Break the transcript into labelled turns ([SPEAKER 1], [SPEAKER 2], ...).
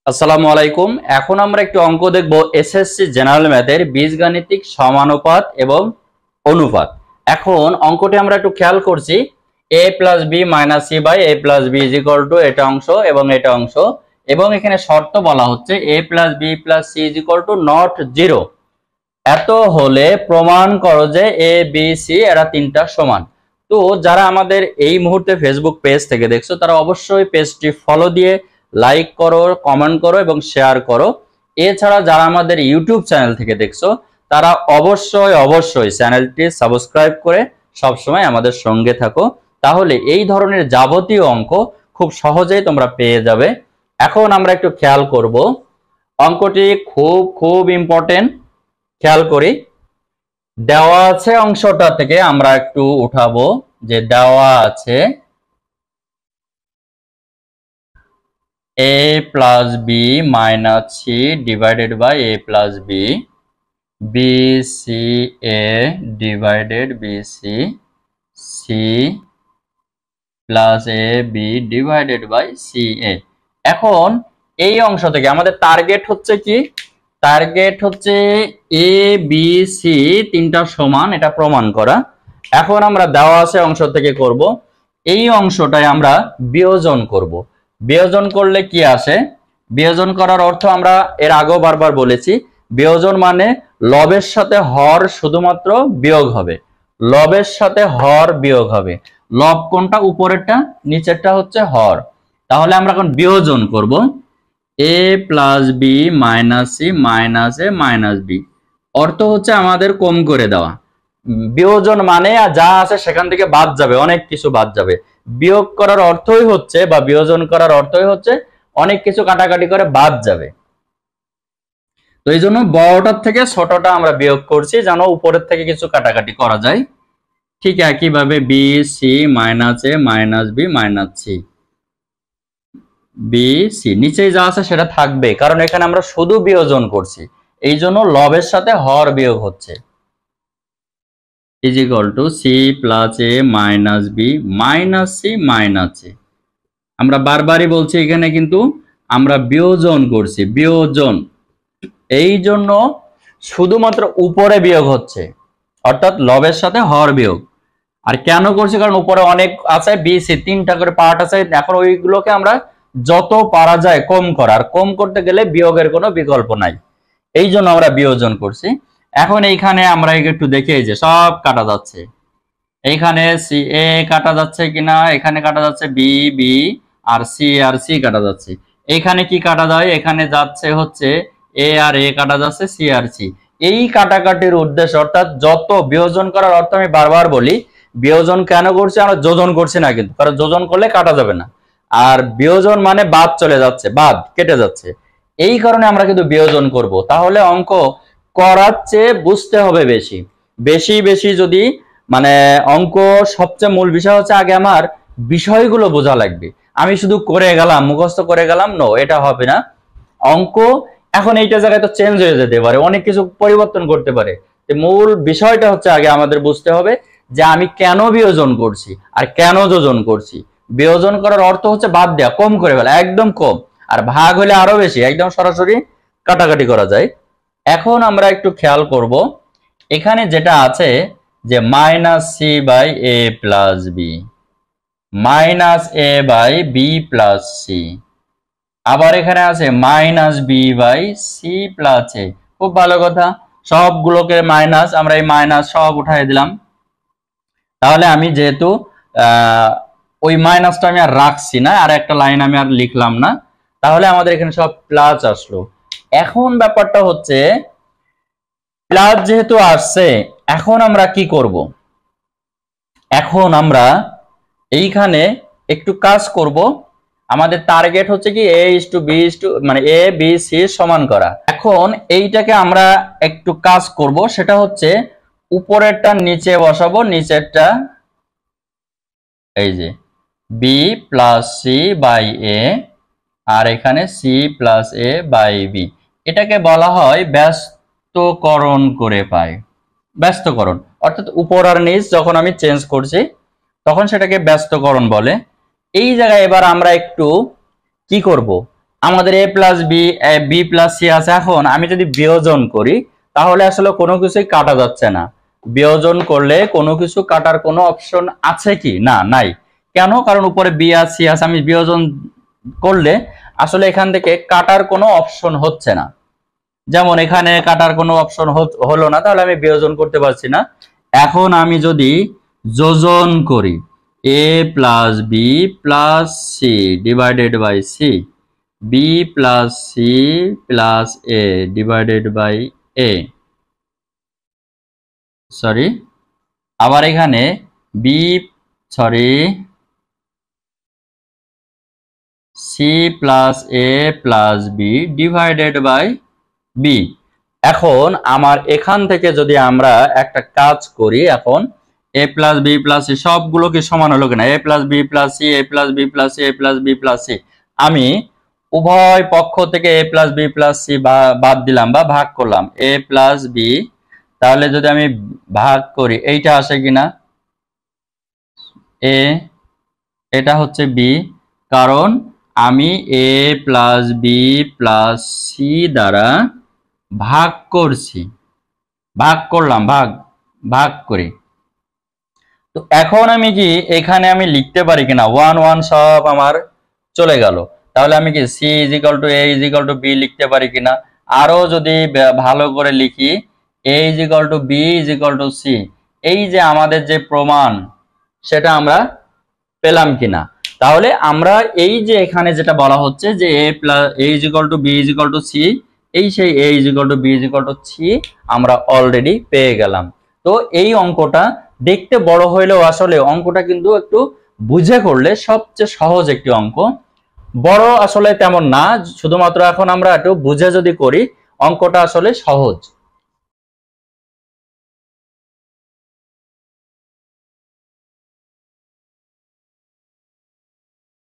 [SPEAKER 1] আসসালামু আলাইকুম। এখন আমরা একটু অঙ্ক দেখব এসএসসি জেনারেল ম্যাথের বীজগাণিতিক সমানুপাত এবং অনুপাত। এখন অঙ্কটি আমরা একটু খেয়াল করছি, a + b - c / a + b = এটা অংশ এবং এটা অংশ, এবং এখানে শর্ত বলা হচ্ছে a + b + c = not 0। এত হলে প্রমাণ করো যে a b c এরা তিনটা সমান। তো যারা আমাদের এই মুহূর্তে ফেসবুক পেজ থেকে দেখছো তারা অবশ্যই পেজটি ফলো দিয়ে লাইক করো, কমেন্ট করো এবং শেয়ার করো। এছাড়া যারা আমাদের ইউটিউব চ্যানেল থেকে দেখছো তারা অবশ্যই চ্যানেলটি সাবস্ক্রাইব করে সবসময় আমাদের সঙ্গে থাকো, তাহলে এই ধরনের যাবতীয় অঙ্ক খুব সহজেই তোমরা পেয়ে যাবে। এখন আমরা একটু খেয়াল করব, অঙ্কটি খুব ইম্পর্টেন্ট। খেয়াল করি, দেওয়া আছে অংশটা থেকে আমরা একটু উঠাবো, যে দেওয়া আছে a + b - c / a + b, b c a / b c, c + a b / c a। এখন এই অংশ থেকে আমাদের টার্গেট হচ্ছে কি? টার্গেট হচ্ছে a b c তিনটা সমান, এটা প্রমাণ করা। এখন আমরা দেওয়া আছে অংশ থেকে করব, এই অংশটাই আমরা বিয়োজন করব। বিয়োজন করলে কি আসে? বিয়োজন করার অর্থ আমরা এর আগেও বারবার বলেছি, বিয়োজন মানে লবের সাথে হর শুধুমাত্র বিয়োগ হবে, লবের সাথে হর বিয়োগ হবে। লব কোনটা? উপরেরটা, নিচেরটা হচ্ছে হর। তাহলে আমরা এখন বিয়োজন করব a + b - c - a - b। অর্থ হচ্ছে আমাদের কম করে দেওয়া। বিয়োজন মানে যা আছে সেখান থেকে বাদ যাবে, অনেক কিছু বাদ যাবে। বিয়োগ করার অর্থই হচ্ছে, বা বিয়োজন করার অর্থই হচ্ছে অনেক কিছু কাটাকাটি করে বাদ যাবে। তো এই জন্য বড়টার থেকে ছোটটা আমরা বিয়োগ করছি, যেন উপরের থেকে কিছু কাটাকাটি করা যায়। ঠিক একইভাবে b c - a - b - c, b c নিচেই যা আছে সেটা থাকবে, কারণ এখানে আমরা শুধু বিয়োজন করছি, এই জন্য লবের সাথে হর বিয়োগ হচ্ছে। = c + a - b - c - a। আমরা বারবারই বলছি এখানে কিন্তু আমরা বিয়োজন করছি, বিয়োজন, এই জন্য শুধুমাত্র উপরে বিয়োগ হচ্ছে, অর্থাৎ লবের সাথে হর বিয়োগ। আর কেন করছি? কারণ উপরে অনেক আছে, বি সি তিনটা করে পার্ট আছে, এখন ওইগুলোকে আমরা যত পারা যায় কম করা, আর কম করতে গেলে বিয়োগের কোনো বিকল্প নাই, এই জন্য আমরা বিয়োজন করছি। এখন এইখানে আমরা একটু দেখি, এই যে সব কাটা যাচ্ছে, এইখানে সি এ কাটা যাচ্ছে কিনা, এখানে কাটা যাচ্ছে বি বি, আর সি কাটা যাচ্ছে। এইখানে কি কাটা যায়? এখানে যাচ্ছে হচ্ছে এ আর এ কাটা যাচ্ছে, সি আর সি। এই কাটাকাটির উদ্দেশ্য, অর্থাৎ যত বিয়োজন করার অর্থ আমি বারবার বলি, বিয়োজন কেন করছি? আমরা যোজন করছি না কিন্তু, কারণ যোজন করলে কাটা যাবে না, আর বিয়োজন মানে বাদ চলে যাচ্ছে, বাদ কেটে যাচ্ছে, এই কারণে আমরা কিন্তু বিয়োজন করব। তাহলে অঙ্ক করার চেয়ে বুঝতে হবে বেশি বেশি বেশি। যদি মানে অঙ্ক সবচেয়ে মূল বিষয় হচ্ছে আগে আমার বিষয়গুলো বোঝা লাগবে। আমি শুধু করে গেলাম, মুখস্থ করে গেলাম, নো, এটা হবে না। অঙ্ক এখন এইটা জায়গায় তো চেঞ্জ হয়ে যেতে পারে, অনেক কিছু পরিবর্তন করতে পারে। মূল বিষয়টা হচ্ছে আগে আমাদের বুঝতে হবে যে আমি কেন বিয়োজন করছি আর কেন যোজন করছি। বিয়োজন করার অর্থ হচ্ছে বাদ দেয়া, কম করে ফেলা, একদম কম। আর ভাগ হলে আরো বেশি, একদম সরাসরি কাটাকাটি করা যায়। এখন আমরা একটু খেয়াল করব, এখানে যেটা আছে যে -c / a + b, -a / b + c, আবার এখানে আছে -b / c + a। খুব ভালো কথা, সবগুলোকে মাইনাস, আমরা এই মাইনাস সব উঠাই দিলাম। তাহলে আমি যেহেতু ওই মাইনাসটা আমি আর রাখছি না, আর একটা লাইন আমি আর লিখলাম না, তাহলে আমাদের এখানে সব প্লাস আসলো। এখন ব্যাপারটা হচ্ছে প্লাস যেহেতু আসছে, এখন আমরা কি করব? এখন আমরা এইখানে একটু কাজ করব। আমাদের টার্গেট হচ্ছে কি a/b মানে a b c সমান করা। এখন এইটাকে আমরা একটু কাজ করব, সেটা হচ্ছে উপরেরটা নিচে বসাবো, নিচেরটা এই যে b + c / a, আর এখানে c + a / b। এটাকে বলা হয় ব্যস্তকরণ করে পাই। ব্যস্তকরণ অর্থাৎ উপর আর নিচ যখন আমি চেঞ্জ করছি তখন সেটাকে ব্যস্তকরণ বলে। এই জায়গায় এবার আমরা একটু কি করব? আমাদের a plus B, B plus C আছে। এখন আমি যদি বিয়োজন করি তাহলে আসলে কোনো কিছুই কাটা যাচ্ছে না। বিয়োজন করলে কোনো কিছু কাটার কোনো অপশন আছে কি? না, নাই। কেন? কারণ উপরে বি আর সি আছে। আমি বিয়োজন করলে আসলে এখান থেকে কাটার কোনো অপশন হচ্ছে না। যেমন এখানে কাটার কোনো অপশন হলো না, তাহলে আমি বিয়োজন করতে পারছি না। এখন আমি যদি যোজন করি a plus B plus C divided by C, B plus C plus A divided by A, sorry, আবার এখানে B, sorry, C plus A plus B divided by B. এখন আমার এখান থেকে যদি আমরা একটা কাজ করি, এখন এ প্লাস বি প্লাস সি সবগুলোকে সমান হলো কিনা, এ প্লাস বি প্লাস সি, এ প্লাস বি প্লাস সি, এ প্লাস বি প্লাস সি, আমি উভয় পক্ষ থেকে এ প্লাস বি প্লাস সি বাদ দিলাম বা ভাগ করলাম, এ প্লাস বি, তাহলে যদি আমি ভাগ করি এইটা আসে কিনা, এ, এটা হচ্ছে বি, কারণ আমি এ প্লাস বি প্লাস সি দ্বারা ভাগ করছি, ভাগ করলাম, ভাগ করি। তো এখন আমি কি এখানে আমি লিখতে পারি কিনা, 1 1 সব আমার চলে গেল, তাহলে আমি কি C is equal to A is equal to B লিখতে পারি কিনা? আরো যদি ভালো করে লিখি, A is equal to B is equal to C, এই যে আমাদের যে প্রমাণ সেটা আমরা পেলাম কিনা? তাহলে আমরা এই যে এখানে যেটা বলা হচ্ছে যে A plus A is equal to B is equal to C, এই সেই A is equal to B is equal to C আমরা অলরেডি পেয়ে গেলাম। তো এই অঙ্কটা দেখতে বড় হইলেও আসলে অঙ্কটা কিন্তু একটু বুঝে করলে সবচেয়ে সহজ একটি অঙ্ক। বড় আসলে তেমন না, শুধুমাত্র এখন আমরা একটু বুঝে যদি করি অঙ্কটা আসলে সহজ।